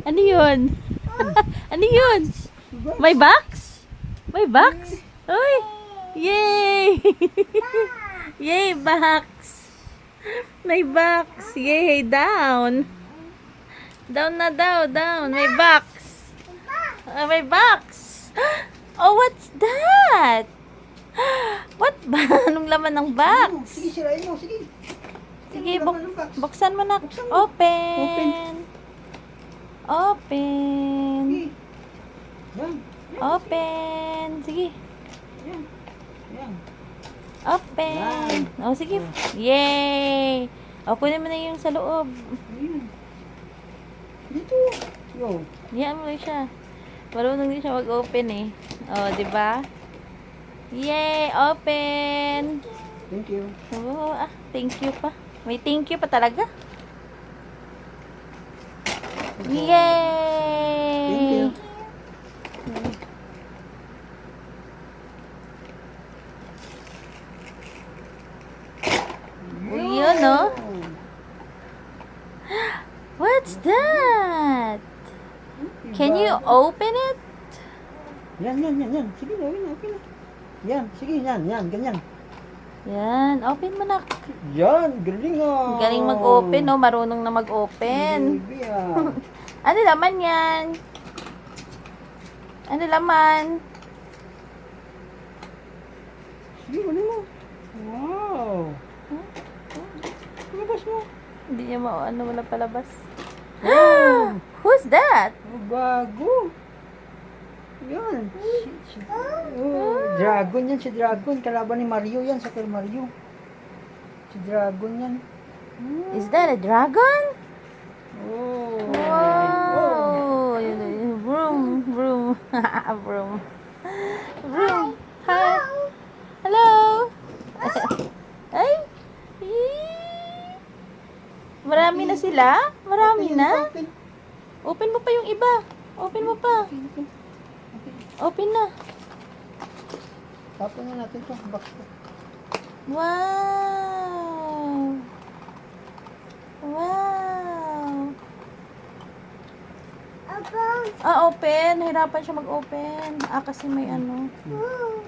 Ano yun? Ano yun? May box? May box? Uy! Yay! Yay, box! May box! Yay, down! Down na daw, down! May box! May box! Oh, what's that? What ba? Anong laman ng box? Sige, sirain mo. Sige. Sige, Ano laman ng box? buksan mo na. Buksan mo. Open. Open. Sige. Yan. Open. Sige. Yan. Yan. Open. Yan. Oh, sige. Yay! O, kunin mo na yung sa loob. Ayan. Dito. Yo. Yan mo lang siya. Marunong din siya mag-open eh. O, di ba? Yay! Open! Thank you. Oh, thank you pa. May thank you pa talaga. Yay! Thank you. Yun, no? What's that? Can you open it? Yan. Sige, okay na. Yan, sige, yan, ganyan. Yan, open mo na. Yan, galing ah. Galing mag-open, no? Marunong na mag-open. Baby ah. Ano laman yan? Ano laman? Sige, ano mo? Wow. Labas mo. Hindi niya ano wala palabas. Wow. Who's that? Oh, bago. Yan. Dragon yan, si Dragon. Kalaban ni Mario yan, Super Mario. Si Dragon yan. Is that a dragon? Oh. Wow! Yun, vroom, vroom. Vroom. Vroom. Hi. Hello. Ay. Yee. Marami na sila? Marami na? Open. Open mo pa yung iba. Open mo pa. Open na. Tapon na natin ito. Box ko. Wow. Wow. Open. Nahirapan siya mag-open. Kasi may ano. Wow.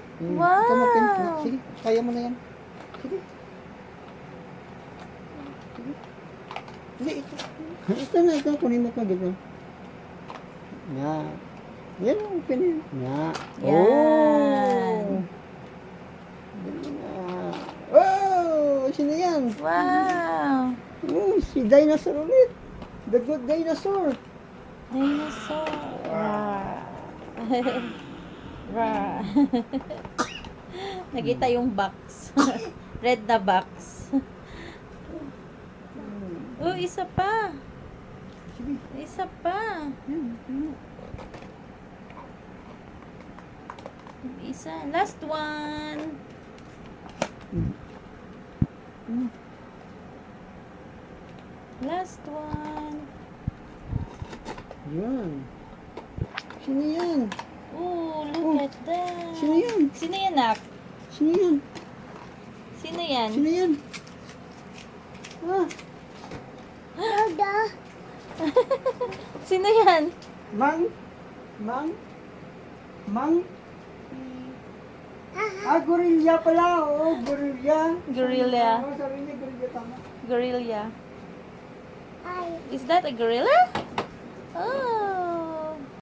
Ito mag-open. Sige, kaya mo na yan. Sige. Sige. Hindi, ito. Ito na, ito. Kunin mo pa dito. Yan. Yan, open yan. Yan. Yan. Oh. Galing na. Oh, sino yan? Wow. Oh, si Dinosaur ulit. The good dinosaur. Dinosaur. Rar. Rar. Nakita yung box. Red na box. Oh, isa pa. Sige. Isa pa. Yan. Isa. Last one. Last one. Yan. Sino yan? Oh, look at that. Sino yan? Sino yan, Nak? Sino yan? Sino yan? Sino yan? Ah, Sino yan? Mang? Ah, gorilla pala. Oh, gorilla. Gorilla. Oh, sabi niya gorilla tama. Gorilla. Is that a gorilla? Oh.